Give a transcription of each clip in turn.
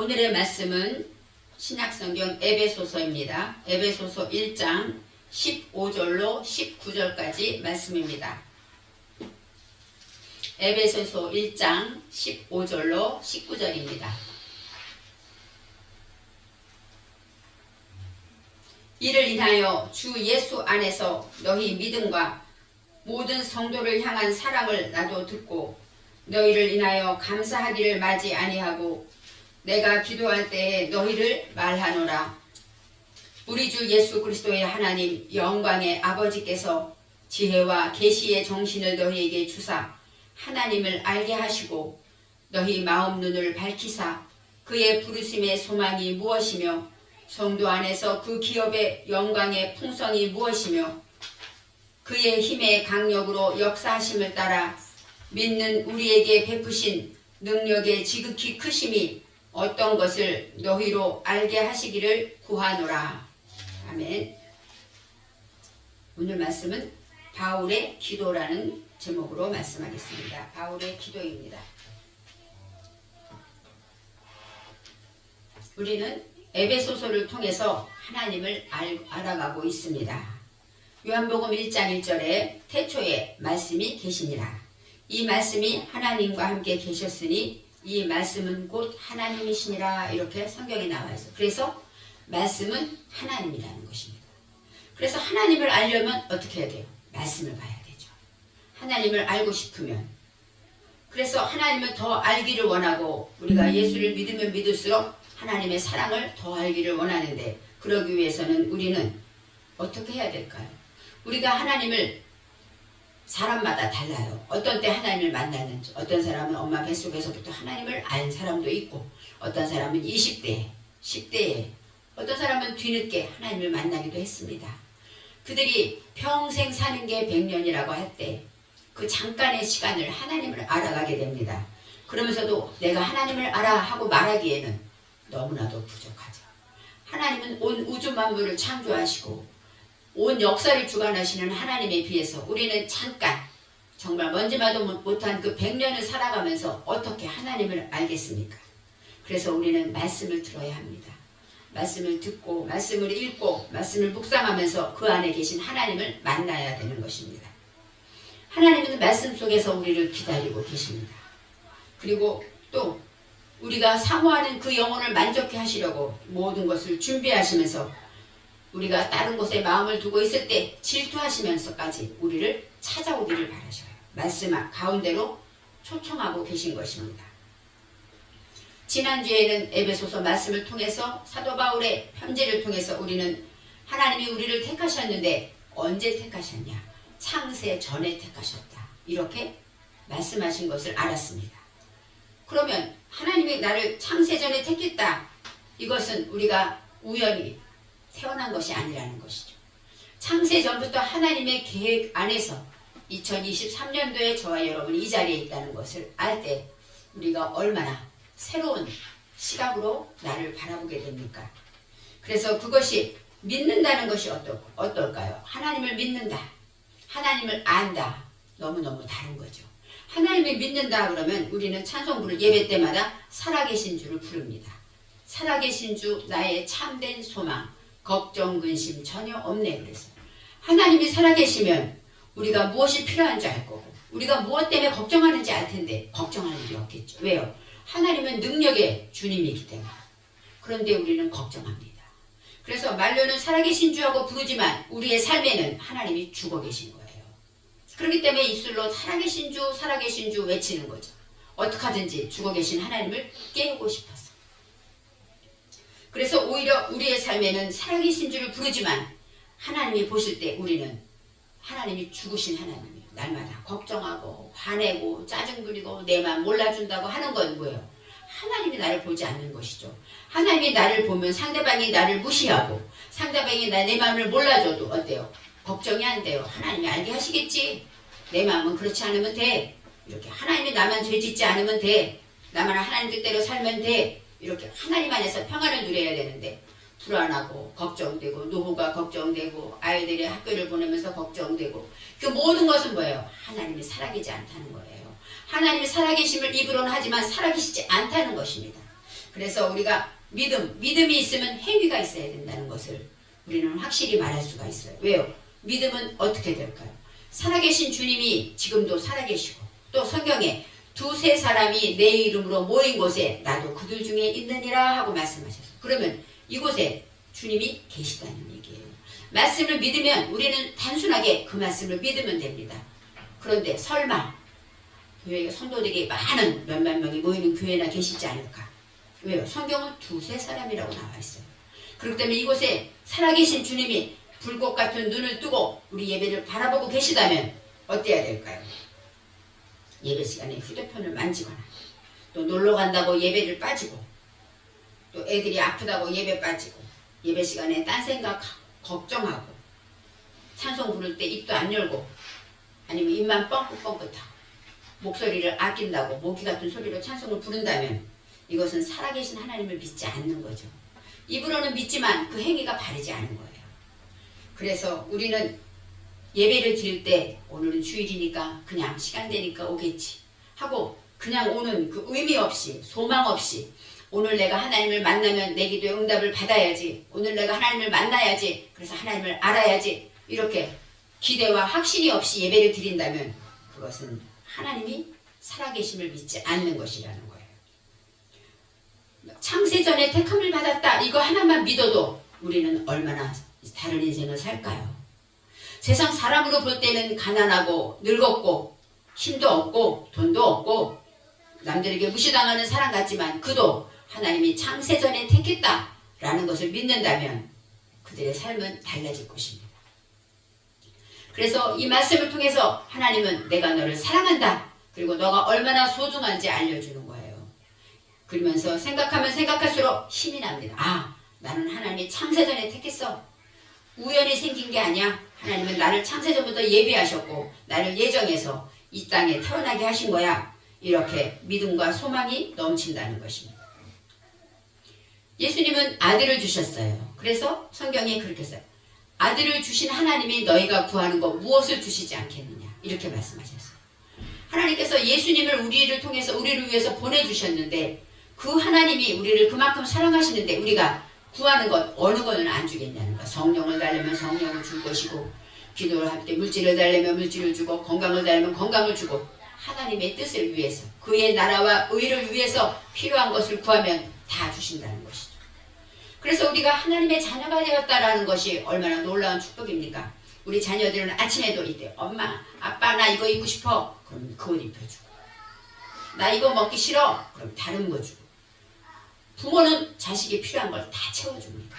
오늘의 말씀은 신약성경 에베소서입니다. 에베소서 1장 15절로 19절까지 말씀입니다. 에베소서 1장 15절로 19절입니다. 이를 인하여 주 예수 안에서 너희 믿음과 모든 성도를 향한 사랑을 나도 듣고 너희를 인하여 감사하기를 마지 아니하고 내가 기도할 때에 너희를 말하노라. 우리 주 예수 그리스도의 하나님 영광의 아버지께서 지혜와 계시의 정신을 너희에게 주사 하나님을 알게 하시고 너희 마음 눈을 밝히사 그의 부르심의 소망이 무엇이며 성도 안에서 그 기업의 영광의 풍성이 무엇이며 그의 힘의 강력으로 역사하심을 따라 믿는 우리에게 베푸신 능력의 지극히 크심이 어떤 것을 너희로 알게 하시기를 구하노라. 아멘. 오늘 말씀은 바울의 기도라는 제목으로 말씀하겠습니다. 바울의 기도입니다. 우리는 에베소서를 통해서 하나님을 알아가고 있습니다. 요한복음 1장 1절에 태초에 말씀이 계시니라. 이 말씀이 하나님과 함께 계셨으니 이 말씀은 곧 하나님이시니라. 이렇게 성경에 나와 있어요. 그래서 말씀은 하나님이라는 것입니다. 그래서 하나님을 알려면 어떻게 해야 돼요? 말씀을 봐야 되죠. 하나님을 알고 싶으면. 그래서 하나님을 더 알기를 원하고 우리가 예수를 믿으면 믿을수록 하나님의 사랑을 더 알기를 원하는데 그러기 위해서는 우리는 어떻게 해야 될까요? 우리가 하나님을 사람마다 달라요. 어떤 때 하나님을 만나는지 어떤 사람은 엄마 뱃속에서부터 하나님을 알 사람도 있고 어떤 사람은 20대에 10대에 어떤 사람은 뒤늦게 하나님을 만나기도 했습니다. 그들이 평생 사는 게 100년이라고 할 때 그 잠깐의 시간을 하나님을 알아가게 됩니다. 그러면서도 내가 하나님을 알아 하고 말하기에는 너무나도 부족하죠. 하나님은 온 우주 만물을 창조하시고 온 역사를 주관하시는 하나님에 비해서 우리는 잠깐 정말 먼지마도 못한 그 100년을 살아가면서 어떻게 하나님을 알겠습니까? 그래서 우리는 말씀을 들어야 합니다. 말씀을 듣고 말씀을 읽고 말씀을 묵상하면서 그 안에 계신 하나님을 만나야 되는 것입니다. 하나님은 말씀 속에서 우리를 기다리고 계십니다. 그리고 또 우리가 사모하는 그 영혼을 만족해 하시려고 모든 것을 준비하시면서 우리가 다른 곳에 마음을 두고 있을 때 질투하시면서까지 우리를 찾아오기를 바라셔요. 말씀 가운데로 초청하고 계신 것입니다. 지난주에는 에베소서 말씀을 통해서 사도 바울의 편지를 통해서 우리는 하나님이 우리를 택하셨는데 언제 택하셨냐? 창세 전에 택하셨다. 이렇게 말씀하신 것을 알았습니다. 그러면 하나님이 나를 창세 전에 택했다. 이것은 우리가 우연히 태어난 것이 아니라는 것이죠. 창세 전부터 하나님의 계획 안에서 2023년도에 저와 여러분이 이 자리에 있다는 것을 알 때 우리가 얼마나 새로운 시각으로 나를 바라보게 됩니까? 그래서 그것이 믿는다는 것이 어떨까요? 하나님을 믿는다. 하나님을 안다. 너무너무 다른 거죠. 하나님을 믿는다 그러면 우리는 찬송 부를 예배 때마다 살아계신 주를 부릅니다. 살아계신 주 나의 참된 소망 걱정 근심 전혀 없네. 그래서 하나님이 살아계시면 우리가 무엇이 필요한지 알 거고 우리가 무엇 때문에 걱정하는지 알 텐데 걱정할 일이 없겠죠. 왜요? 하나님은 능력의 주님이기 때문에. 그런데 우리는 걱정합니다. 그래서 말로는 살아계신 주하고 부르지만 우리의 삶에는 하나님이 죽어 계신 거예요. 그렇기 때문에 입술로 살아계신 주 외치는 거죠. 어떻게 하든지 죽어 계신 하나님을 깨우고 싶어서. 그래서 오히려 우리의 삶에는 살아계신 주를 부르지만 하나님이 보실 때 우리는 하나님이 죽으신 하나님이에요. 날마다 걱정하고 화내고 짜증 부리고 내 마음 몰라준다고 하는 건 뭐예요? 하나님이 나를 보지 않는 것이죠. 하나님이 나를 보면 상대방이 나를 무시하고 상대방이 내 마음을 몰라줘도 어때요? 걱정이 안 돼요. 하나님이 알게 하시겠지. 내 마음은 그렇지 않으면 돼. 이렇게 하나님이 나만 죄짓지 않으면 돼. 나만 하나님 뜻대로 살면 돼. 이렇게 하나님 안에서 평안을 누려야 되는데 불안하고 걱정되고 노후가 걱정되고 아이들이 학교를 보내면서 걱정되고 그 모든 것은 뭐예요? 하나님이 살아계지 않다는 거예요. 하나님이 살아계심을 입으로는 하지만 살아계시지 않다는 것입니다. 그래서 우리가 믿음이 있으면 행위가 있어야 된다는 것을 우리는 확실히 말할 수가 있어요. 왜요? 믿음은 어떻게 될까요? 살아계신 주님이 지금도 살아계시고 또 성경에 두세 사람이 내 이름으로 모인 곳에 나도 그들 중에 있느니라 하고 말씀하셨어요. 그러면 이곳에 주님이 계시다는 얘기예요. 말씀을 믿으면 우리는 단순하게 그 말씀을 믿으면 됩니다. 그런데 설마 교회 성도들이 많은 몇만 명이 모이는 교회나 계시지 않을까? 왜요? 성경은 두세 사람이라고 나와 있어요. 그렇기 때문에 이곳에 살아계신 주님이 불꽃 같은 눈을 뜨고 우리 예배를 바라보고 계시다면 어때야 될까요? 예배 시간에 휴대폰을 만지거나 또 놀러 간다고 예배를 빠지고 또 애들이 아프다고 예배 빠지고 예배 시간에 딴 생각 걱정하고 찬송 부를 때 입도 안 열고 아니면 입만 뻥긋뻥긋하고 목소리를 아낀다고 모기 같은 소리로 찬송을 부른다면 이것은 살아계신 하나님을 믿지 않는 거죠. 입으로는 믿지만 그 행위가 바르지 않은 거예요. 그래서 우리는 예배를 드릴 때 오늘은 주일이니까 그냥 시간 되니까 오겠지 하고 그냥 오는 그 의미 없이 소망 없이 오늘 내가 하나님을 만나면 내 기도에 응답을 받아야지, 오늘 내가 하나님을 만나야지, 그래서 하나님을 알아야지 이렇게 기대와 확신이 없이 예배를 드린다면 그것은 하나님이 살아계심을 믿지 않는 것이라는 거예요. 창세전에 택함을 받았다 이거 하나만 믿어도 우리는 얼마나 다른 인생을 살까요? 세상 사람으로 볼 때는 가난하고 늙었고 힘도 없고 돈도 없고 남들에게 무시당하는 사람 같지만 그도 하나님이 창세전에 택했다라는 것을 믿는다면 그들의 삶은 달라질 것입니다. 그래서 이 말씀을 통해서 하나님은 내가 너를 사랑한다. 그리고 너가 얼마나 소중한지 알려주는 거예요. 그러면서 생각하면 생각할수록 힘이 납니다. 아, 나는 하나님이 창세전에 택했어. 우연히 생긴 게 아니야. 하나님은 나를 창세전부터 예비하셨고 나를 예정해서 이 땅에 태어나게 하신 거야. 이렇게 믿음과 소망이 넘친다는 것입니다. 예수님은 아들을 주셨어요. 그래서 성경에 그렇게 써요. 아들을 주신 하나님이 너희가 구하는 것 무엇을 주시지 않겠느냐 이렇게 말씀하셨어요. 하나님께서 예수님을 우리를 통해서 우리를 위해서 보내주셨는데 그 하나님이 우리를 그만큼 사랑하시는데 우리가 구하는 것 어느 것은 안 주겠냐는 거야. 성령을 달래면 성령을 줄 것이고 기도를 할 때 물질을 달래면 물질을 주고 건강을 달래면 건강을 주고 하나님의 뜻을 위해서 그의 나라와 의를 위해서 필요한 것을 구하면 다 주신다는 것이죠. 그래서 우리가 하나님의 자녀가 되었다라는 것이 얼마나 놀라운 축복입니까? 우리 자녀들은 아침에도 이때 엄마 아빠 나 이거 입고 싶어 그럼 그 옷 입혀주고 나 이거 먹기 싫어 그럼 다른 거 주고 부모는 자식이 필요한 걸 다 채워줍니다.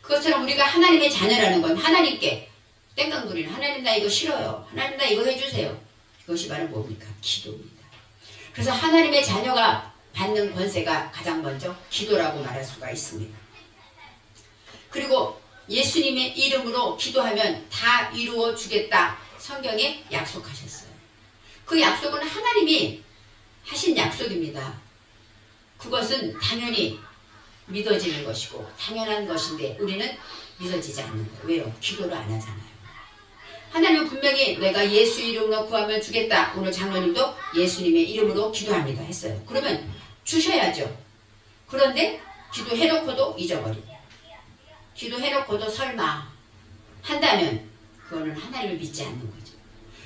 그것처럼 우리가 하나님의 자녀라는 건 하나님께 땡깡 부리는 하나님 나 이거 싫어요. 하나님 나 이거 해주세요. 그것이 바로 뭡니까? 기도입니다. 그래서 하나님의 자녀가 받는 권세가 가장 먼저 기도라고 말할 수가 있습니다. 그리고 예수님의 이름으로 기도하면 다 이루어 주겠다 성경에 약속하셨어요. 그 약속은 하나님이 하신 약속입니다. 그것은 당연히 믿어지는 것이고 당연한 것인데 우리는 믿어지지 않는 거예요. 왜요? 기도를 안 하잖아요. 하나님은 분명히 내가 예수 이름으로 구하면 주겠다. 오늘 장로님도 예수님의 이름으로 기도합니다 했어요. 그러면 주셔야죠. 그런데 기도해놓고도 잊어버리고 기도해놓고도 설마 한다면 그거는 하나님을 믿지 않는 거죠.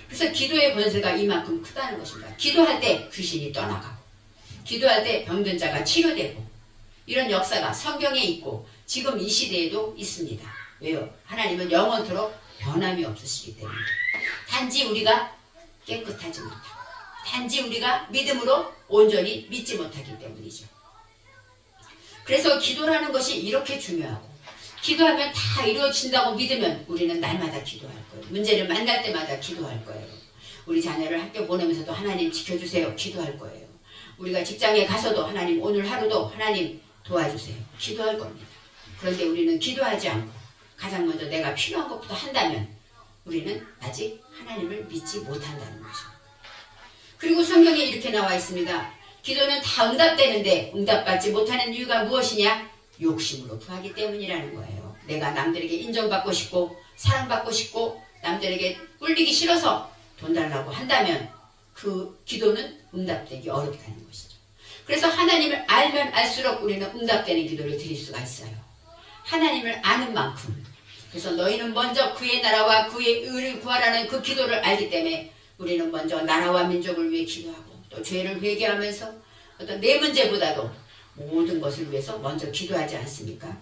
그래서 기도의 권세가 이만큼 크다는 것입니다. 기도할 때 귀신이 떠나가고 기도할 때 병든 자가 치료되고 이런 역사가 성경에 있고 지금 이 시대에도 있습니다. 왜요? 하나님은 영원토록 변함이 없으시기 때문에 단지 우리가 깨끗하지 못하고 단지 우리가 믿음으로 온전히 믿지 못하기 때문이죠. 그래서 기도라는 것이 이렇게 중요하고 기도하면 다 이루어진다고 믿으면 우리는 날마다 기도할 거예요. 문제를 만날 때마다 기도할 거예요. 우리 자녀를 학교 보내면서도 하나님 지켜주세요. 기도할 거예요. 우리가 직장에 가서도 하나님 오늘 하루도 하나님 도와주세요. 기도할 겁니다. 그런데 우리는 기도하지 않고 가장 먼저 내가 필요한 것부터 한다면 우리는 아직 하나님을 믿지 못한다는 거죠. 그리고 성경에 이렇게 나와 있습니다. 기도는 다 응답되는데 응답받지 못하는 이유가 무엇이냐? 욕심으로 구하기 때문이라는 거예요. 내가 남들에게 인정받고 싶고 사랑받고 싶고 남들에게 꿀리기 싫어서 돈 달라고 한다면 그 기도는 응답되기 어렵다는 것이죠. 그래서 하나님을 알면 알수록 우리는 응답되는 기도를 드릴 수가 있어요. 하나님을 아는 만큼. 그래서 너희는 먼저 그의 나라와 그의 의를 구하라는 그 기도를 알기 때문에 우리는 먼저 나라와 민족을 위해 기도하고 또 죄를 회개하면서 어떤 내 문제보다도 모든 것을 위해서 먼저 기도하지 않습니까?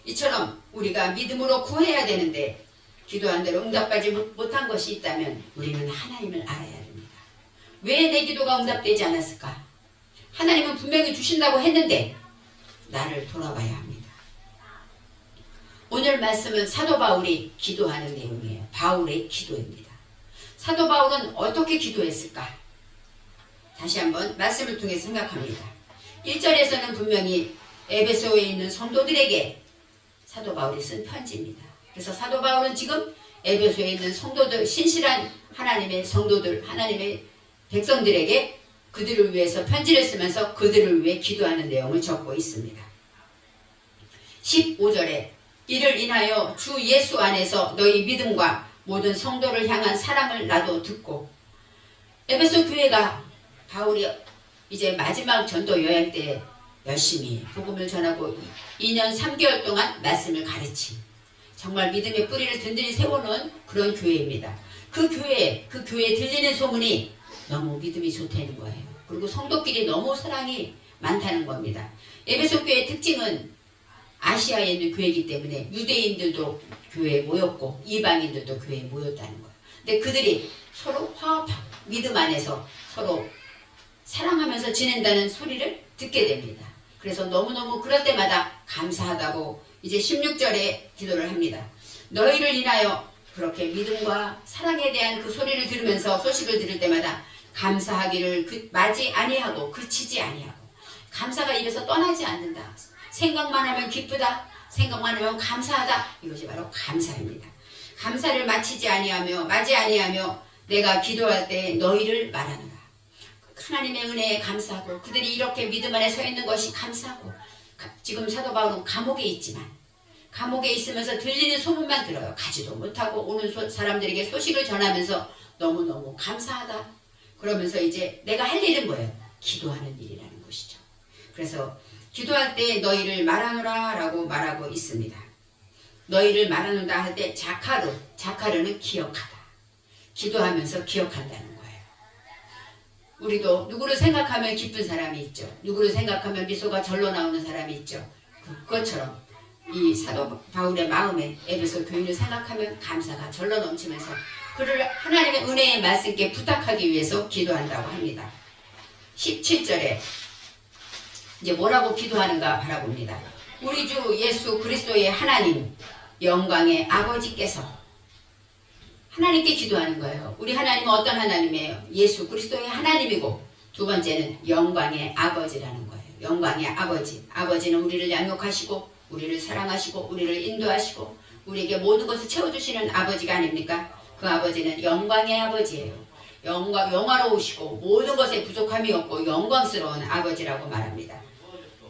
이처럼 우리가 믿음으로 구해야 되는데 기도한 대로 응답하지 못한 것이 있다면 우리는 하나님을 알아야 됩니다. 왜 내 기도가 응답되지 않았을까? 하나님은 분명히 주신다고 했는데 나를 돌아봐야 합니다. 오늘 말씀은 사도 바울이 기도하는 내용이에요. 바울의 기도입니다. 사도 바울은 어떻게 기도했을까? 다시 한번 말씀을 통해 생각합니다. 1절에서는 분명히 에베소에 있는 성도들에게 사도 바울이 쓴 편지입니다. 그래서 사도 바울은 지금 에베소에 있는 성도들, 신실한 하나님의 성도들, 하나님의 백성들에게 그들을 위해서 편지를 쓰면서 그들을 위해 기도하는 내용을 적고 있습니다. 15절에 이를 인하여 주 예수 안에서 너희 믿음과 모든 성도를 향한 사랑을 나도 듣고, 에베소 교회가 바울이 이제 마지막 전도 여행 때 열심히 복음을 전하고 2년 3개월 동안 말씀을 가르친 정말 믿음의 뿌리를 든든히 세워놓은 그런 교회입니다. 그 교회에 들리는 소문이 너무 믿음이 좋다는 거예요. 그리고 성도끼리 너무 사랑이 많다는 겁니다. 에베소 교회의 특징은 아시아에 있는 교회이기 때문에 유대인들도 교회에 모였고 이방인들도 교회에 모였다는 거예요. 근데 그들이 서로 화합하고 믿음 안에서 서로 사랑하면서 지낸다는 소리를 듣게 됩니다. 그래서 너무너무 그럴 때마다 감사하다고 이제 16절에 기도를 합니다. 너희를 인하여 그렇게 믿음과 사랑에 대한 그 소리를 들으면서 소식을 들을 때마다 감사하기를 마지 아니하고 그치지 아니하고, 감사가 입에서 떠나지 않는다. 생각만 하면 기쁘다. 생각만 하면 감사하다. 이것이 바로 감사입니다. 감사를 마치지 아니하며 마지 아니하며 내가 기도할 때 너희를 말하노라. 하나님의 은혜에 감사하고 그들이 이렇게 믿음 안에 서 있는 것이 감사하고, 지금 사도 바울은 감옥에 있지만 감옥에 있으면서 들리는 소문만 들어요. 가지도 못하고 오는 사람들에게 소식을 전하면서 너무너무 감사하다. 그러면서 이제 내가 할 일은 뭐예요? 기도하는 일이라는 것이죠. 그래서 기도할 때 너희를 말하노라 라고 말하고 있습니다. 너희를 말하노라 할 때 자카르는 기억하다. 기도하면서 기억한다는 거예요. 우리도 누구를 생각하면 기쁜 사람이 있죠. 누구를 생각하면 미소가 절로 나오는 사람이 있죠. 그것처럼 이 사도 바울의 마음에 에베소 교인을 생각하면 감사가 절로 넘치면서 그를 하나님의 은혜의 말씀께 부탁하기 위해서 기도한다고 합니다. 17절에 이제 뭐라고 기도하는가 바라봅니다. 우리 주 예수 그리스도의 하나님 영광의 아버지께서, 하나님께 기도하는 거예요. 우리 하나님은 어떤 하나님이에요? 예수 그리스도의 하나님이고, 두 번째는 영광의 아버지라는 거예요. 영광의 아버지. 아버지는 우리를 양육하시고 우리를 사랑하시고 우리를 인도하시고 우리에게 모든 것을 채워주시는 아버지가 아닙니까? 그 아버지는 영광의 아버지예요. 영화로우시고 모든 것에 부족함이 없고 영광스러운 아버지라고 말합니다.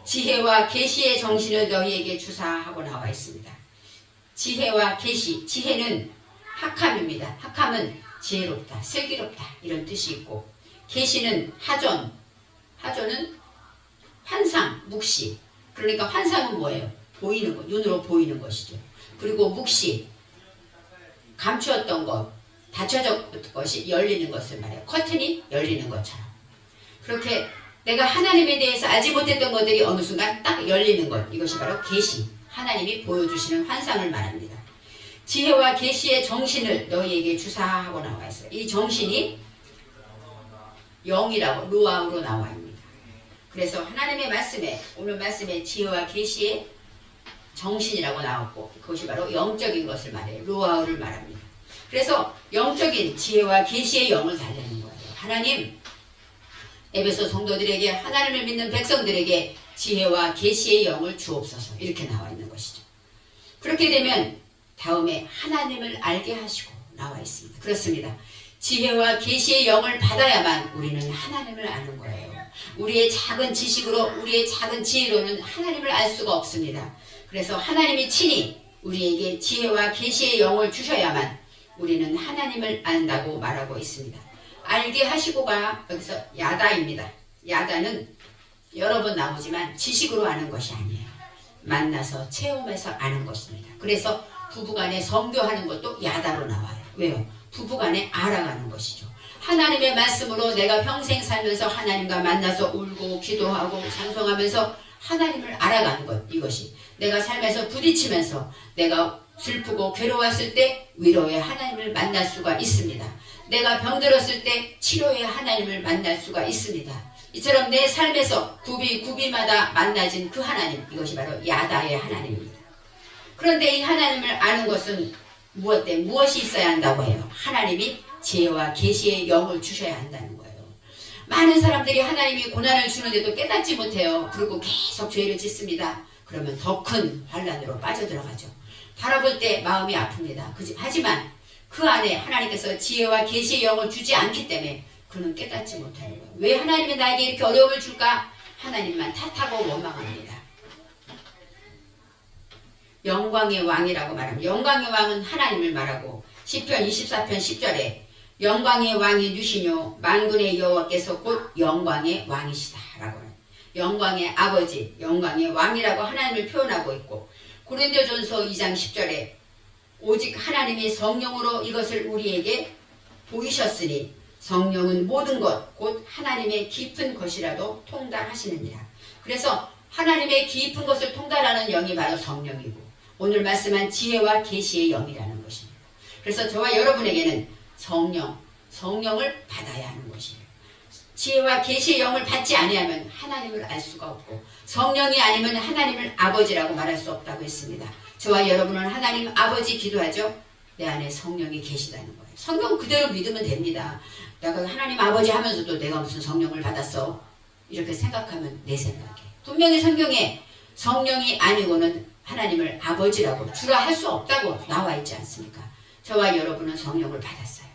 지혜와 계시의 정신을 너희에게 주사하고 나와 있습니다. 지혜와 계시, 지혜는 학함입니다. 학함은 지혜롭다, 슬기롭다 이런 뜻이 있고, 계시는 하존, 하존은 환상, 묵시. 그러니까 환상은 뭐예요? 보이는 것, 눈으로 보이는 것이죠. 그리고 묵시, 감추었던 것, 닫혀졌던 것이 열리는 것을 말해요. 커튼이 열리는 것처럼. 그렇게 내가 하나님에 대해서 알지 못했던 것들이 어느 순간 딱 열리는 것, 이것이 바로 계시, 하나님이 보여주시는 환상을 말합니다. 지혜와 계시의 정신을 너희에게 주사하고 나와 있어요. 이 정신이 영이라고 루아우로 나와 있습니다. 그래서 하나님의 말씀에, 오늘 말씀에 지혜와 계시의 정신이라고 나왔고, 그것이 바로 영적인 것을 말해요. 루아우를 말합니다. 그래서 영적인 지혜와 계시의 영을 달라는 거예요. 하나님, 에베소 성도들에게, 하나님을 믿는 백성들에게 지혜와 계시의 영을 주옵소서, 이렇게 나와 있는 것이죠. 그렇게 되면 다음에 하나님을 알게 하시고 나와 있습니다. 그렇습니다. 지혜와 계시의 영을 받아야만 우리는 하나님을 아는 거예요. 우리의 작은 지식으로, 우리의 작은 지혜로는 하나님을 알 수가 없습니다. 그래서 하나님이 친히 우리에게 지혜와 계시의 영을 주셔야만 우리는 하나님을 안다고 말하고 있습니다. 알게 하시고가 여기서 야다입니다. 야다는 여러 번 나오지만 지식으로 아는 것이 아니에요. 만나서 체험해서 아는 것입니다. 그래서 부부간에 성교하는 것도 야다로 나와요. 왜요? 부부간에 알아가는 것이죠. 하나님의 말씀으로 내가 평생 살면서 하나님과 만나서 울고 기도하고 찬송하면서 하나님을 알아가는 것, 이것이 내가 삶에서 부딪히면서 내가 슬프고 괴로웠을 때 위로의 하나님을 만날 수가 있습니다. 내가 병들었을 때 치료의 하나님을 만날 수가 있습니다. 이처럼 내 삶에서 구비마다 만나진 그 하나님, 이것이 바로 야다의 하나님입니다. 그런데 이 하나님을 아는 것은 무엇이 있어야 한다고 해요? 하나님이 지혜와 계시의 영을 주셔야 한다는 거예요. 많은 사람들이 하나님이 고난을 주는데도 깨닫지 못해요. 그리고 계속 죄를 짓습니다. 그러면 더 큰 환란으로 빠져들어가죠. 바라볼 때 마음이 아픕니다. 하지만 그 안에 하나님께서 지혜와 계시의 영을 주지 않기 때문에 그는 깨닫지 못하는 거예요. 왜 하나님이 나에게 이렇게 어려움을 줄까? 하나님만 탓하고 원망합니다. 영광의 왕이라고 말하면, 영광의 왕은 하나님을 말하고, 시편 24편 10절에 영광의 왕이 누시뇨 만군의 여호와께서 곧 영광의 왕이시다 라고 해요. 영광의 아버지, 영광의 왕이라고 하나님을 표현하고 있고, 고린도전서 2장 10절에 오직 하나님이 성령으로 이것을 우리에게 보이셨으니 성령은 모든 것 곧 하나님의 깊은 것이라도 통달하시느니라. 그래서 하나님의 깊은 것을 통달하는 영이 바로 성령이고, 오늘 말씀한 지혜와 계시의 영이라는 것입니다. 그래서 저와 여러분에게는 성령을 받아야 하는 것이에요. 지혜와 계시의 영을 받지 아니하면 하나님을 알 수가 없고, 성령이 아니면 하나님을 아버지라고 말할 수 없다고 했습니다. 저와 여러분은 하나님 아버지 기도하죠. 내 안에 성령이 계시다는 거예요. 성령 그대로 믿으면 됩니다. 내가 하나님 아버지 하면서도 내가 무슨 성령을 받았어? 이렇게 생각하면 내 생각에. 분명히 성경에 성령이 아니고는 하나님을 아버지라고 주라 할 수 없다고 나와 있지 않습니까? 저와 여러분은 성령을 받았어요.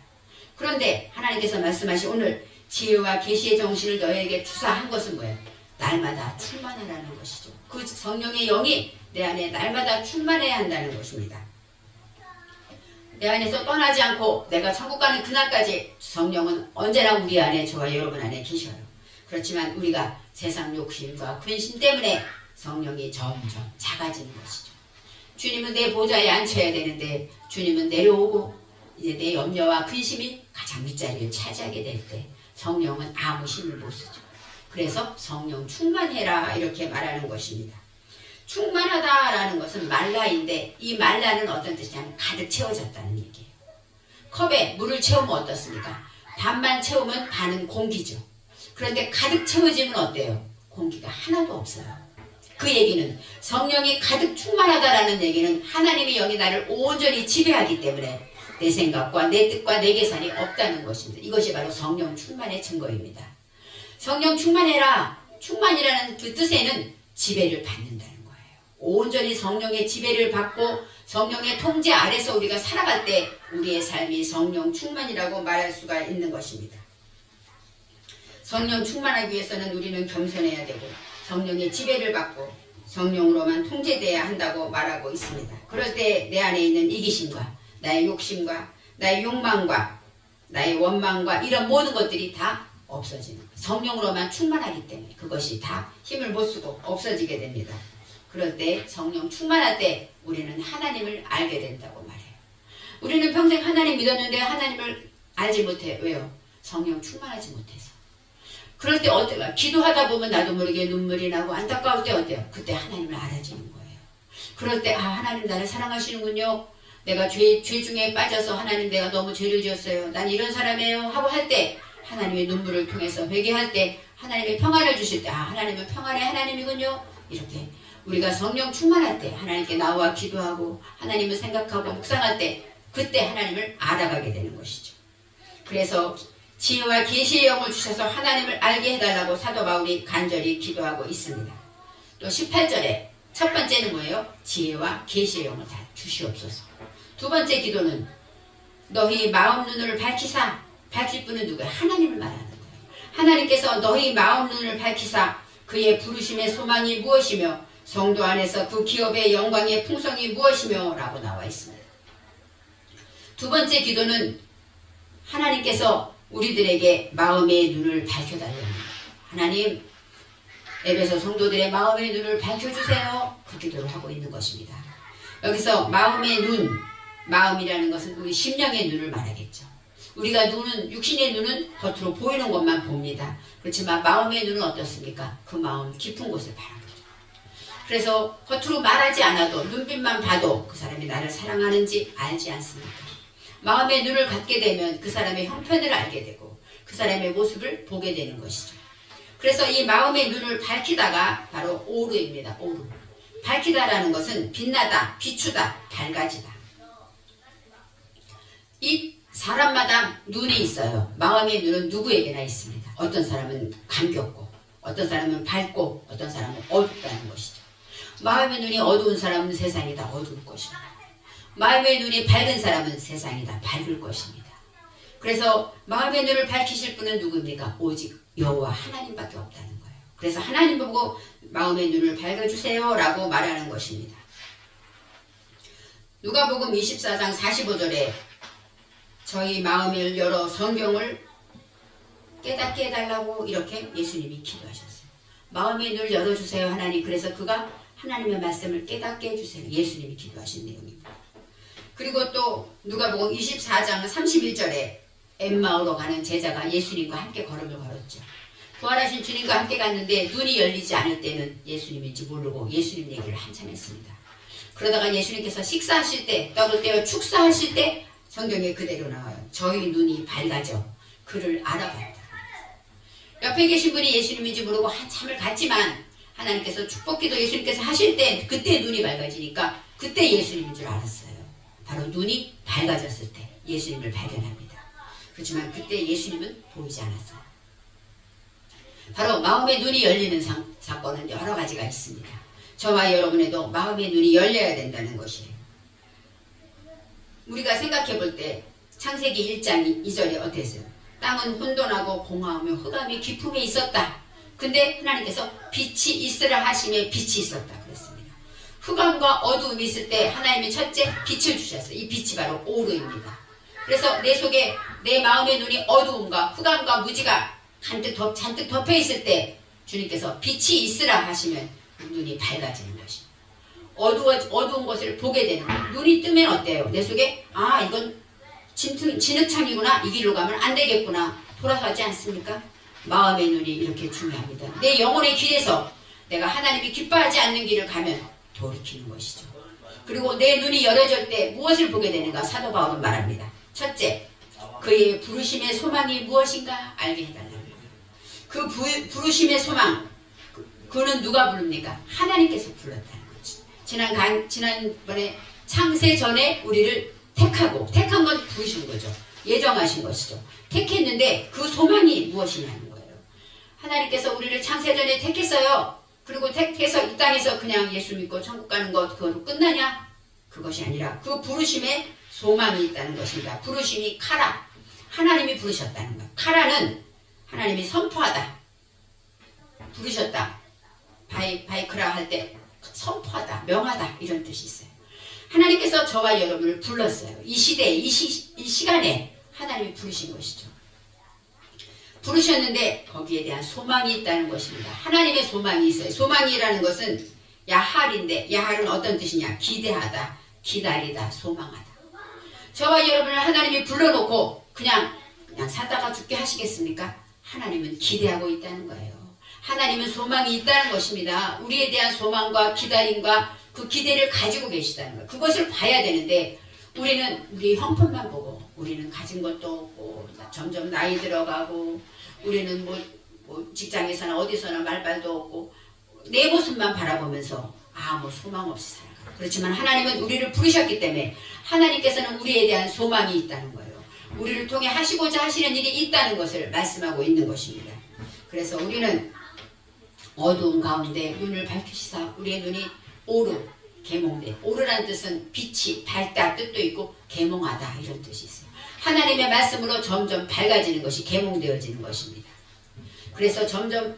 그런데 하나님께서 말씀하신 오늘 지혜와 계시의 정신을 너에게 주사한 것은 뭐예요? 날마다 충만하라는 것이죠. 그 성령의 영이 내 안에 날마다 충만해야 한다는 것입니다. 내 안에서 떠나지 않고 내가 천국 가는 그날까지 성령은 언제나 우리 안에, 저와 여러분 안에 계셔요. 그렇지만 우리가 세상 욕심과 근심 때문에 성령이 점점 작아지는 것이죠. 주님은 내 보좌에 앉혀야 되는데 주님은 내려오고 이제 내 염려와 근심이 가장 윗자리를 차지하게 될 때 성령은 아무 힘을 못 쓰죠. 그래서 성령 충만해라 이렇게 말하는 것입니다. 충만하다라는 것은 말라인데, 이 말라는 어떤 뜻이냐면 가득 채워졌다는 얘기예요. 컵에 물을 채우면 어떻습니까? 반만 채우면 반은 공기죠. 그런데 가득 채워지면 어때요? 공기가 하나도 없어요. 그 얘기는 성령이 가득 충만하다라는 얘기는 하나님의 영이 나를 온전히 지배하기 때문에 내 생각과 내 뜻과 내 계산이 없다는 것입니다. 이것이 바로 성령 충만의 증거입니다. 성령 충만해라. 충만이라는 그 뜻에는 지배를 받는다는 거예요. 온전히 성령의 지배를 받고 성령의 통제 아래서 우리가 살아갈 때 우리의 삶이 성령 충만이라고 말할 수가 있는 것입니다. 성령 충만하기 위해서는 우리는 겸손해야 되고 성령의 지배를 받고 성령으로만 통제돼야 한다고 말하고 있습니다. 그럴 때 내 안에 있는 이기심과 나의 욕심과 나의 욕망과 나의 원망과 이런 모든 것들이 다 없어지는 거예요. 성령으로만 충만하기 때문에 그것이 다 힘을 못 쓰고 없어지게 됩니다. 그럴 때 성령 충만할 때 우리는 하나님을 알게 된다고 말해요. 우리는 평생 하나님 믿었는데 하나님을 알지 못해. 왜요? 성령 충만하지 못해서. 그럴 때 어때요? 기도하다 보면 나도 모르게 눈물이 나고 안타까울 때 어때요? 그때 하나님을 알아지는 거예요. 그럴 때 하나님 나를 사랑하시는군요. 내가 죄 중에 빠져서 하나님 내가 너무 죄를 지었어요. 난 이런 사람이에요 하고 할 때 하나님의 눈물을 통해서 회개할 때 하나님의 평안을 주실 때 하나님은 평안의 하나님이군요. 이렇게 우리가 성령 충만할 때 하나님께 나와 기도하고 하나님을 생각하고 묵상할 때 그때 하나님을 알아가게 되는 것이죠. 그래서 지혜와 계시의 영을 주셔서 하나님을 알게 해달라고 사도 바울이 간절히 기도하고 있습니다. 또 18절에 첫 번째는 뭐예요? 지혜와 계시의 영을 다 주시옵소서. 두 번째 기도는 너희 마음 눈을 밝히사. 밝힐 분은 누구예요? 하나님을 말하는 거예요. 하나님께서 너희 마음 눈을 밝히사 그의 부르심의 소망이 무엇이며 성도 안에서 그 기업의 영광의 풍성이 무엇이며 라고 나와 있습니다. 두 번째 기도는 하나님께서 우리들에게 마음의 눈을 밝혀달라는 거예요. 하나님, 에베소 성도들의 마음의 눈을 밝혀주세요. 그 기도를 하고 있는 것입니다. 여기서 마음의 눈, 마음이라는 것은 우리 심령의 눈을 말하겠죠. 우리가 눈은, 육신의 눈은 겉으로 보이는 것만 봅니다. 그렇지만 마음의 눈은 어떻습니까? 그 마음 깊은 곳을 바라보죠. 그래서 겉으로 말하지 않아도 눈빛만 봐도 그 사람이 나를 사랑하는지 알지 않습니까? 마음의 눈을 갖게 되면 그 사람의 형편을 알게 되고 그 사람의 모습을 보게 되는 것이죠. 그래서 이 마음의 눈을 밝히다가 바로 오르입니다. 오르. 밝히다라는 것은 빛나다, 비추다, 밝아지다. 이 사람마다 눈이 있어요. 마음의 눈은 누구에게나 있습니다. 어떤 사람은 감겼고, 어떤 사람은 밝고, 어떤 사람은 어둡다는 것이죠. 마음의 눈이 어두운 사람은 세상이 다 어두울 것입니다. 마음의 눈이 밝은 사람은 세상이 다 밝을 것입니다. 그래서 마음의 눈을 밝히실 분은 누구입니까? 오직 여호와 하나님밖에 없다는 거예요. 그래서 하나님 보고 마음의 눈을 밝아주세요 라고 말하는 것입니다. 누가복음 24장 45절에 저희 마음을 열어 성경을 깨닫게 해달라고 이렇게 예수님이 기도하셨어요. 마음의 눈을 열어주세요 하나님. 그래서 그가 하나님의 말씀을 깨닫게 해주세요. 예수님이 기도하신 내용입니다. 그리고 또 누가복음 24장 31절에 엠마오로 가는 제자가 예수님과 함께 걸음을 걸었죠. 부활하신 주님과 함께 갔는데 눈이 열리지 않을 때는 예수님인지 모르고 예수님 얘기를 한참 했습니다. 그러다가 예수님께서 식사하실 때, 떡을 떼어 축사하실 때 성경에 그대로 나와요. 저희 눈이 밝아져 그를 알아봤다. 옆에 계신 분이 예수님인지 모르고 한참을 갔지만 하나님께서 축복기도 예수님께서 하실 때 그때 눈이 밝아지니까 그때 예수님인 줄 알았어요. 바로 눈이 밝아졌을 때 예수님을 발견합니다. 그렇지만 그때 예수님은 보이지 않았어요. 바로 마음의 눈이 열리는 사건은 여러 가지가 있습니다. 저와 여러분에도 마음의 눈이 열려야 된다는 것이에요. 우리가 생각해 볼 때 창세기 1장 2절에 어땠어요? 땅은 혼돈하고 공허하며 흑암이 깊음에 있었다. 근데 하나님께서 빛이 있으라 하심에 빛이 있었다 그랬습니다. 흑암과 어두움이 있을 때 하나님이 첫째 빛을 주셨어요. 이 빛이 바로 오르입니다. 그래서 내 속에 내 마음의 눈이 어두움과 흑암과 무지가 잔뜩 덮여 있을 때 주님께서 빛이 있으라 하시면 눈이 밝아지는 것입니다. 어두운 것을 보게 되는 거예요. 눈이 뜨면 어때요? 내 속에 이건 진흙창이구나. 이 길로 가면 안 되겠구나. 돌아가지 않습니까? 마음의 눈이 이렇게 중요합니다. 내 영혼의 길에서 내가 하나님이 기뻐하지 않는 길을 가면 돌이키는 것이죠. 그리고 내 눈이 열어질 때 무엇을 보게 되는가? 사도 바울은 말합니다. 첫째, 그의 부르심의 소망이 무엇인가 알게 해달라는 거예요. 그 부르심의 소망, 그는 누가 부릅니까? 하나님께서 불렀다는 거죠. 지난번에 창세 전에 우리를 택한 건 부르신 거죠. 예정하신 것이죠. 택했는데 그 소망이 무엇이냐는 거예요. 하나님께서 우리를 창세 전에 택했어요. 그리고 택해서 이 땅에서 그냥 예수 믿고 천국 가는 것 그거로 끝나냐? 그것이 아니라 그 부르심에 소망이 있다는 것입니다. 부르심이 카라. 하나님이 부르셨다는 거예요. 카라는 하나님이 선포하다. 부르셨다. 바이크라 할 때 선포하다, 명하다 이런 뜻이 있어요. 하나님께서 저와 여러분을 불렀어요. 이 시대에, 이 시간에 하나님이 부르신 것이죠. 부르셨는데 거기에 대한 소망이 있다는 것입니다. 하나님의 소망이 있어요. 소망이라는 것은 야할인데 야할은 어떤 뜻이냐? 기대하다, 기다리다, 소망하다. 저와 여러분을 하나님이 불러놓고 그냥 사다가 죽게 하시겠습니까? 하나님은 기대하고 있다는 거예요. 하나님은 소망이 있다는 것입니다. 우리에 대한 소망과 기다림과 그 기대를 가지고 계시다는 거예요. 그것을 봐야 되는데 우리는 우리 형편만 보고 우리는 가진 것도 없고 점점 나이 들어가고 우리는 뭐 직장에서나 어디서나 말발도 없고 내 모습만 바라보면서 소망 없이 살아가. 그렇지만 하나님은 우리를 부르셨기 때문에 하나님께서는 우리에 대한 소망이 있다는 거예요. 우리를 통해 하시고자 하시는 일이 있다는 것을 말씀하고 있는 것입니다. 그래서 우리는 어두운 가운데 눈을 밝히시사 우리의 눈이 오르, 계몽돼. 오르란 뜻은 빛이 밝다 뜻도 있고 계몽하다 이런 뜻이 있어요. 하나님의 말씀으로 점점 밝아지는 것이 계몽되어지는 것입니다. 그래서 점점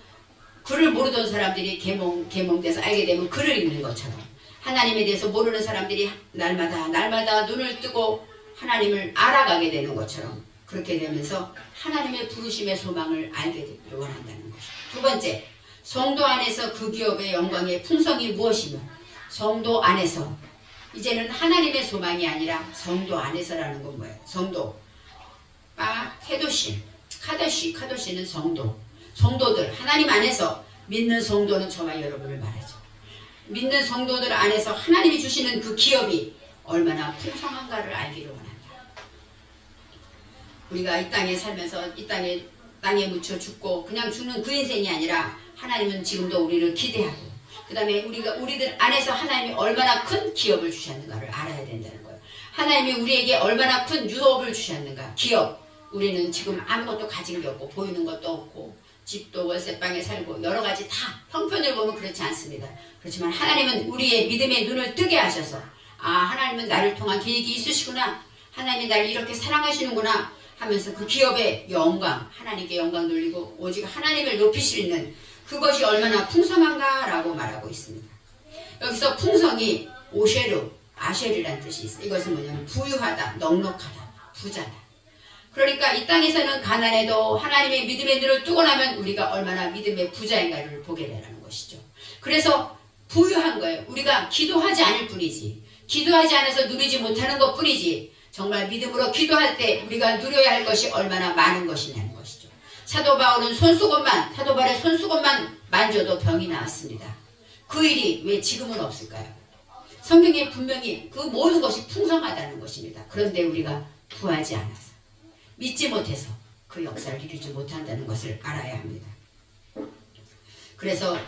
글을 모르던 사람들이 계몽돼서 알게 되면 글을 읽는 것처럼 하나님에 대해서 모르는 사람들이 날마다 눈을 뜨고 하나님을 알아가게 되는 것처럼 그렇게 되면서 하나님의 부르심의 소망을 알게 되기를 원한다는 것입니다. 두 번째, 성도 안에서 그 기업의 영광의 풍성이 무엇이며 성도 안에서 이제는 하나님의 소망이 아니라 성도 안에서라는 건 뭐예요? 성도 카도시는 성도들 하나님 안에서 믿는 성도는 저와 여러분을 말하죠. 믿는 성도들 안에서 하나님이 주시는 그 기업이 얼마나 풍성한가를 알기를 원한다. 우리가 이 땅에 살면서 이 땅에 묻혀 죽고 그냥 죽는 그 인생이 아니라 하나님은 지금도 우리를 기대하고 그 다음에 우리들 안에서 하나님이 얼마나 큰 기업을 주셨는가를 알아야 된다는 거예요. 하나님이 우리에게 얼마나 큰 유업을 주셨는가. 기업. 우리는 지금 아무것도 가진 게 없고 보이는 것도 없고 집도 월세방에 살고 여러 가지 다 형편을 보면 그렇지 않습니다. 그렇지만 하나님은 우리의 믿음의 눈을 뜨게 하셔서 하나님은 나를 통한 계획이 있으시구나. 하나님이 나를 이렇게 사랑하시는구나 하면서 그 기업의 영광, 하나님께 영광 돌리고 오직 하나님을 높일 수 있는 그것이 얼마나 풍성한가 라고 말하고 있습니다. 여기서 풍성이 아쉐르라는 뜻이 있어요. 이것은 뭐냐면 부유하다, 넉넉하다, 부자다. 그러니까 이 땅에서는 가난해도 하나님의 믿음의 눈을 뜨고 나면 우리가 얼마나 믿음의 부자인가를 보게 되라는 것이죠. 그래서 부유한 거예요. 우리가 기도하지 않을 뿐이지, 기도하지 않아서 누리지 못하는 것 뿐이지, 정말 믿음으로 기도할 때 우리가 누려야 할 것이 얼마나 많은 것이냐는 것이죠. 사도 바울은 사도발의 손수건만 만져도 병이 나았습니다. 그 일이 왜 지금은 없을까요? 성경에 분명히 그 모든 것이 풍성하다는 것입니다. 그런데 우리가 구하지 않아서, 믿지 못해서 그 역사를 이루지 못한다는 것을 알아야 합니다. 그래서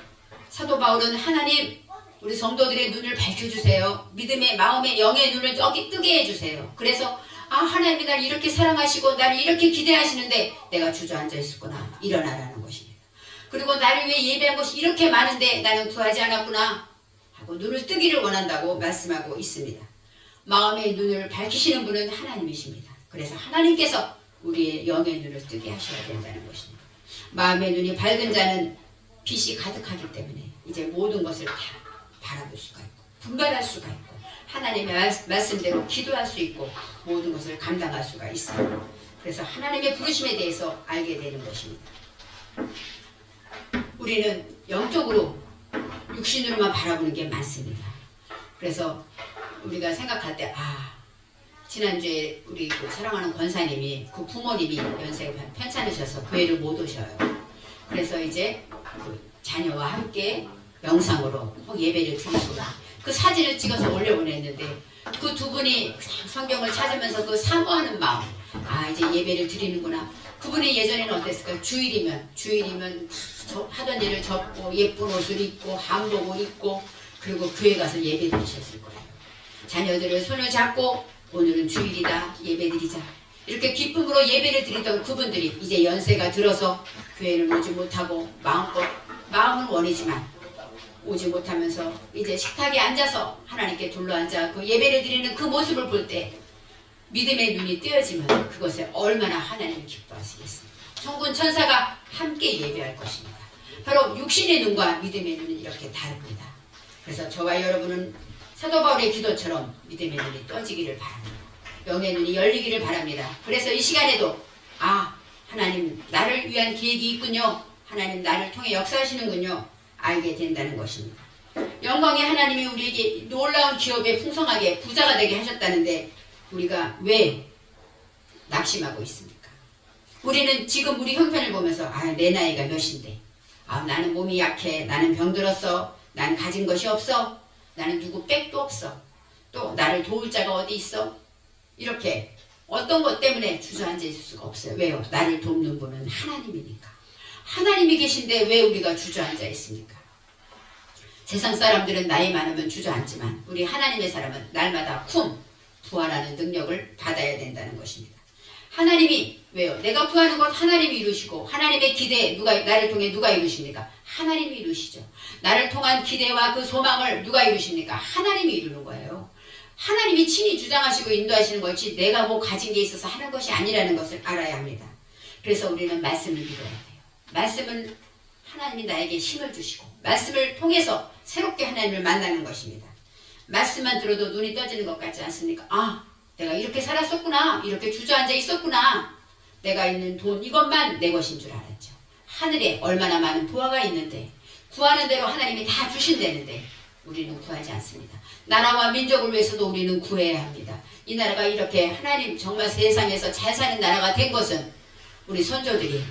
사도 바울은 하나님, 우리 성도들의 눈을 밝혀주세요. 믿음의 마음의 영의 눈을 여기 뜨게 해주세요. 그래서 하나님이 나를 이렇게 사랑하시고 나를 이렇게 기대하시는데 내가 주저앉아 있었구나. 일어나라는 것입니다. 그리고 나를 위해 예배한 것이 이렇게 많은데 나는 구하지 않았구나 하고 눈을 뜨기를 원한다고 말씀하고 있습니다. 마음의 눈을 밝히시는 분은 하나님이십니다. 그래서 하나님께서 우리의 영의 눈을 뜨게 하셔야 된다는 것입니다. 마음의 눈이 밝은 자는 빛이 가득하기 때문에 이제 모든 것을 다 바라볼 수가 있고 분별할 수가 있고 하나님의 말씀대로 기도할 수 있고 모든 것을 감당할 수가 있습니다. 그래서 하나님의 부르심에 대해서 알게 되는 것입니다. 우리는 영적으로 육신으로만 바라보는 게 많습니다. 그래서 우리가 생각할 때 지난주에 우리 사랑하는 권사님이 그 부모님이 연세가 편찮으셔서 교회를 못 오셔요. 그래서 이제 그 자녀와 함께 영상으로 예배를 드리구나. 그 사진을 찍어서 올려보냈는데 그 두 분이 성경을 찾으면서 그 사모하는 마음, 이제 예배를 드리는구나. 그분이 예전에는 어땠을까요? 주일이면 하던 일을 접고 예쁜 옷을 입고 한복을 입고 그리고 교회 가서 예배 드리셨을 거예요. 자녀들을 손을 잡고 오늘은 주일이다, 예배드리자. 이렇게 기쁨으로 예배를 드리던 그분들이 이제 연세가 들어서 교회를 오지 못하고 마음은 원이지만 오지 못하면서 이제 식탁에 앉아서 하나님께 둘러앉아 그 예배를 드리는 그 모습을 볼 때 믿음의 눈이 뜨여지면 그것에 얼마나 하나님을 기뻐하시겠습니까? 천군 천사가 함께 예배할 것입니다. 바로 육신의 눈과 믿음의 눈은 이렇게 다릅니다. 그래서 저와 여러분은 사도 바울의 기도처럼 믿음의 눈이 떠지기를 바랍니다. 영의 눈이 열리기를 바랍니다. 그래서 이 시간에도 하나님 나를 위한 계획이 있군요. 하나님 나를 통해 역사하시는군요. 알게 된다는 것입니다. 영광의 하나님이 우리에게 놀라운 기업에 풍성하게 부자가 되게 하셨다는데 우리가 왜 낙심하고 있습니까? 우리는 지금 우리 형편을 보면서 내 나이가 몇인데 나는 몸이 약해, 나는 병들었어, 난 가진 것이 없어, 나는 누구 백도 없어, 또 나를 도울 자가 어디 있어, 이렇게 어떤 것 때문에 주저앉아 있을 수가 없어요. 왜요? 나를 돕는 분은 하나님이니까. 하나님이 계신데 왜 우리가 주저앉아 있습니까? 세상 사람들은 나이 많으면 주저앉지만 우리 하나님의 사람은 날마다 부활하는 능력을 받아야 된다는 것입니다. 하나님이 왜요? 내가 구하는 것 하나님이 이루시고 하나님의 기대 나를 통해 누가 이루십니까? 하나님이 이루시죠. 나를 통한 기대와 그 소망을 누가 이루십니까? 하나님이 이루는 거예요. 하나님이 친히 주장하시고 인도하시는 것이 내가 뭐 가진 게 있어서 하는 것이 아니라는 것을 알아야 합니다. 그래서 우리는 말씀을 믿어야 돼요. 말씀은 하나님이 나에게 힘을 주시고 말씀을 통해서 새롭게 하나님을 만나는 것입니다. 말씀만 들어도 눈이 떠지는 것 같지 않습니까? 내가 이렇게 살았었구나, 이렇게 주저앉아 있었구나, 내가 있는 돈 이것만 내 것인 줄 알았죠. 하늘에 얼마나 많은 부하가 있는데 구하는 대로 하나님이 다 주신다는데 우리는 구하지 않습니다. 나라와 민족을 위해서도 우리는 구해야 합니다. 이 나라가 이렇게 하나님 정말 세상에서 잘 사는 나라가 된 것은 우리 선조들이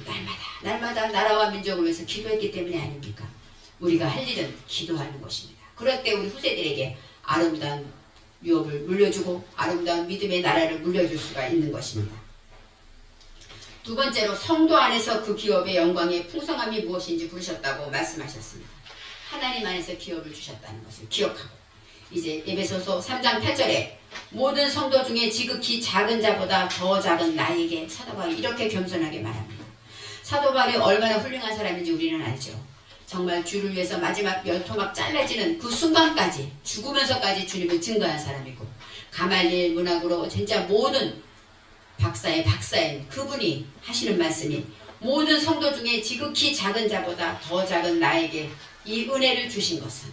날마다 나라와 민족을 위해서 기도했기 때문이 아닙니까? 우리가 할 일은 기도하는 것입니다. 그럴 때 우리 후세들에게 아름다운 유업을 물려주고 아름다운 믿음의 나라를 물려줄 수가 있는 것입니다. 두 번째로 성도 안에서 그 기업의 영광의 풍성함이 무엇인지 부르셨다고 말씀하셨습니다. 하나님 안에서 기업을 주셨다는 것을 기억하고 이제 에베소서 3장 8절에 모든 성도 중에 지극히 작은 자보다 더 작은 나에게 사도 바울이 이렇게 겸손하게 말합니다. 사도 바울이 얼마나 훌륭한 사람인지 우리는 알죠. 정말 주를 위해서 마지막 열토막 잘라지는 그 순간까지 죽으면서까지 주님을 증거한 사람이고 가말리엘 문학으로 진짜 모든 박사의 박사인 그분이 하시는 말씀이 모든 성도 중에 지극히 작은 자보다 더 작은 나에게 이 은혜를 주신 것은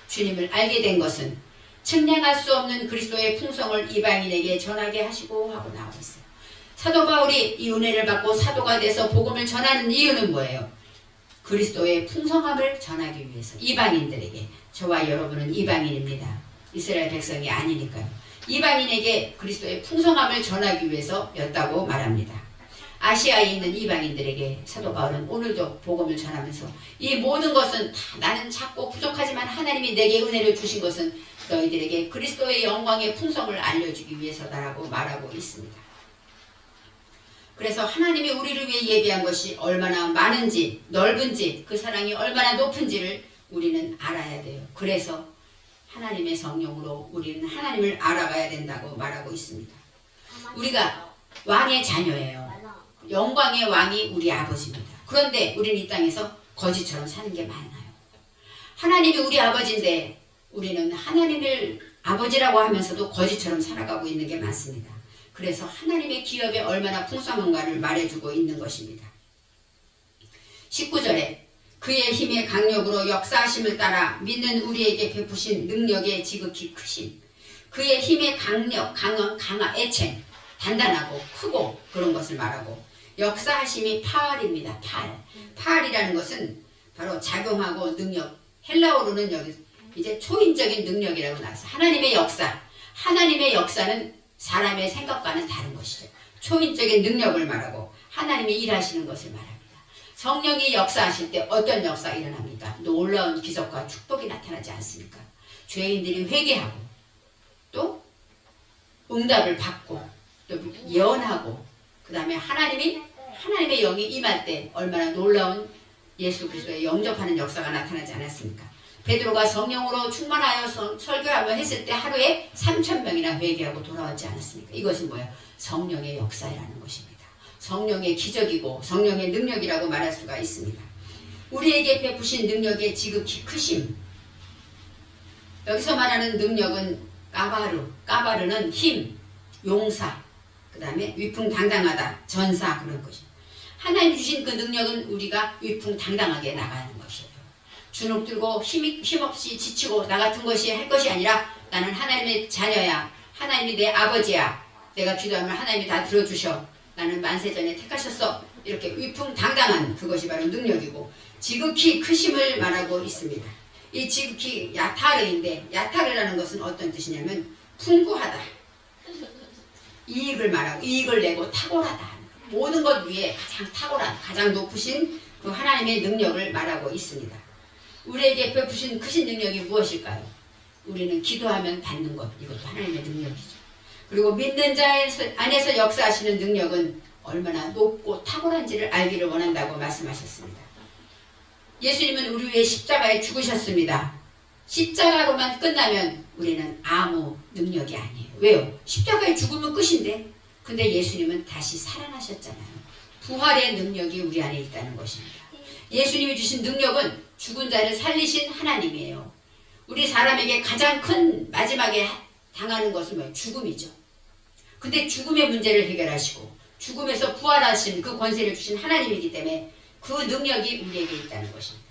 주님을 알게 된 것은 측량할 수 없는 그리스도의 풍성을 이방인에게 전하게 하시고 하고 나오고 있어요. 사도 바울이 이 은혜를 받고 사도가 돼서 복음을 전하는 이유는 뭐예요? 그리스도의 풍성함을 전하기 위해서 이방인들에게 저와 여러분은 이방인입니다. 이스라엘 백성이 아니니까요. 이방인에게 그리스도의 풍성함을 전하기 위해서였다고 말합니다. 아시아에 있는 이방인들에게 사도 바울은 오늘도 복음을 전하면서 이 모든 것은 다 나는 작고 부족하지만 하나님이 내게 은혜를 주신 것은 너희들에게 그리스도의 영광의 풍성을 알려주기 위해서다라고 말하고 있습니다. 그래서 하나님이 우리를 위해 예비한 것이 얼마나 많은지 넓은지 그 사랑이 얼마나 높은지를 우리는 알아야 돼요. 그래서 하나님의 성령으로 우리는 하나님을 알아가야 된다고 말하고 있습니다. 우리가 왕의 자녀예요. 영광의 왕이 우리 아버지입니다. 그런데 우리는 이 땅에서 거지처럼 사는 게 많아요. 하나님이 우리 아버지인데 우리는 하나님을 아버지라고 하면서도 거지처럼 살아가고 있는 게 많습니다. 그래서 하나님의 기업에 얼마나 풍성한가를 말해주고 있는 것입니다. 19절에 그의 힘의 강력으로 역사하심을 따라 믿는 우리에게 베푸신 능력의 지극히 크심, 그의 힘의 강력, 강화, 애체, 단단하고 크고 그런 것을 말하고 역사하심이 파알입니다. 파알이라는 것은 바로 작용하고 능력, 헬라어로는 여기 이제 초인적인 능력이라고 나왔어요. 하나님의 역사, 하나님의 역사는 사람의 생각과는 다른 것이죠. 초인적인 능력을 말하고 하나님이 일하시는 것을 말합니다. 성령이 역사하실 때 어떤 역사가 일어납니까? 놀라운 기적과 축복이 나타나지 않습니까? 죄인들이 회개하고 또 응답을 받고 또 예언하고 그 다음에 하나님의 영이 임할 때 얼마나 놀라운 예수 그리스도의 영접하는 역사가 나타나지 않았습니까? 베드로가 성령으로 충만하여 설교하며 했을 때 하루에 3,000명이나 회개하고 돌아왔지 않았습니까? 이것은 뭐예요? 성령의 역사라는 것입니다. 성령의 기적이고 성령의 능력이라고 말할 수가 있습니다. 우리에게 베푸신 능력의 지극히 크심. 여기서 말하는 능력은 까바르는 힘, 용사, 그 다음에 위풍당당하다, 전사 그런 것이죠. 하나님 주신 그 능력은 우리가 위풍당당하게 나가는 것이에요. 주눅 들고 힘없이 지치고 나 같은 것이 할 것이 아니라 나는 하나님의 자녀야. 하나님이 내 아버지야. 내가 기도하면 하나님이 다 들어주셔. 나는 만세전에 택하셨어. 이렇게 위풍당당한 그것이 바로 능력이고 지극히 크심을 말하고 있습니다. 이 지극히 야타르인데 야타르라는 것은 어떤 뜻이냐면 풍부하다. 이익을 말하고 이익을 내고 탁월하다. 모든 것 위에 가장 탁월한 가장 높으신 그 하나님의 능력을 말하고 있습니다. 우리에게 베푸신 크신 능력이 무엇일까요? 우리는 기도하면 받는 것, 이것도 하나님의 능력이죠. 그리고 믿는 자 안에서 역사하시는 능력은 얼마나 높고 탁월한지를 알기를 원한다고 말씀하셨습니다. 예수님은 우리 위해 십자가에 죽으셨습니다. 십자가로만 끝나면 우리는 아무 능력이 아니에요. 왜요? 십자가에 죽으면 끝인데 근데 예수님은 다시 살아나셨잖아요. 부활의 능력이 우리 안에 있다는 것입니다. 예수님이 주신 능력은 죽은 자를 살리신 하나님이에요. 우리 사람에게 가장 큰 마지막에 당하는 것은 뭐예요? 죽음이죠. 근데 죽음의 문제를 해결하시고 죽음에서 부활하신 그 권세를 주신 하나님이기 때문에 그 능력이 우리에게 있다는 것입니다.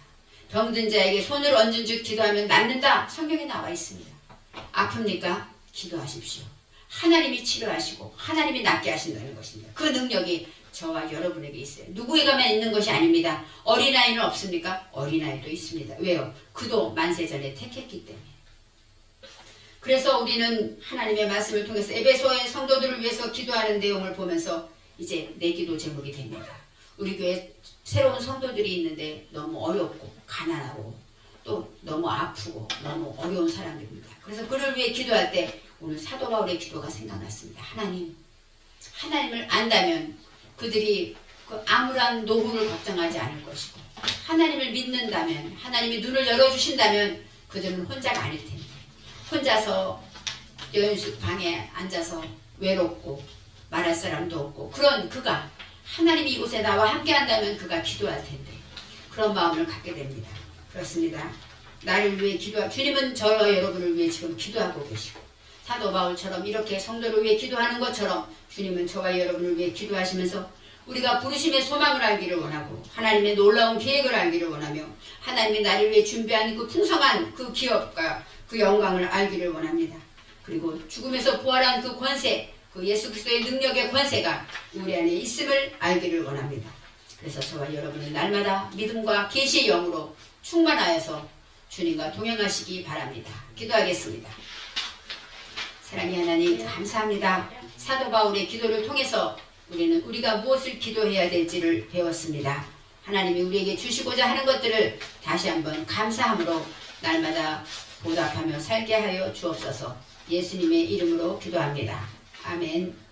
병든 자에게 손을 얹은 즉 기도하면 낫는다. 성경에 나와 있습니다. 아픕니까? 기도하십시오. 하나님이 치료하시고 하나님이 낫게 하신다는 것입니다. 그 능력이 저와 여러분에게 있어요. 누구에게만 있는 것이 아닙니다. 어린아이는 없습니까? 어린아이도 있습니다. 왜요? 그도 만세전에 택했기 때문에. 그래서 우리는 하나님의 말씀을 통해서 에베소의 성도들을 위해서 기도하는 내용을 보면서 이제 내 기도 제목이 됩니다. 우리 교회 새로운 성도들이 있는데 너무 어렵고 가난하고 또 너무 아프고 너무 어려운 사람들입니다. 그래서 그를 위해 기도할 때 오늘 사도 바울의 기도가 생각났습니다. 하나님을 안다면 그들이 그 아무런 노후를 걱정하지 않을 것이고 하나님을 믿는다면 하나님이 눈을 열어주신다면 그들은 혼자가 아닐 텐데 혼자서 연습 방에 앉아서 외롭고 말할 사람도 없고 그런 그가 하나님이 이곳에 나와 함께 한다면 그가 기도할 텐데 그런 마음을 갖게 됩니다. 그렇습니다. 나를 위해 주님은 저와 여러분을 위해 지금 기도하고 계시고 사도 바울처럼 이렇게 성도를 위해 기도하는 것처럼 주님은 저와 여러분을 위해 기도하시면서 우리가 부르심의 소망을 알기를 원하고 하나님의 놀라운 계획을 알기를 원하며 하나님이 나를 위해 준비한 그 풍성한 그 기업과 그 영광을 알기를 원합니다. 그리고 죽음에서 부활한 그 권세, 그 예수 그리스도의 능력의 권세가 우리 안에 있음을 알기를 원합니다. 그래서 저와 여러분은 날마다 믿음과 계시의 영으로 충만하여서 주님과 동행하시기 바랍니다. 기도하겠습니다. 사랑의 하나님 감사합니다. 사도 바울의 기도를 통해서 우리는 우리가 무엇을 기도해야 될지를 배웠습니다. 하나님이 우리에게 주시고자 하는 것들을 다시 한번 감사함으로 날마다 보답하며 살게 하여 주옵소서. 예수님의 이름으로 기도합니다. 아멘.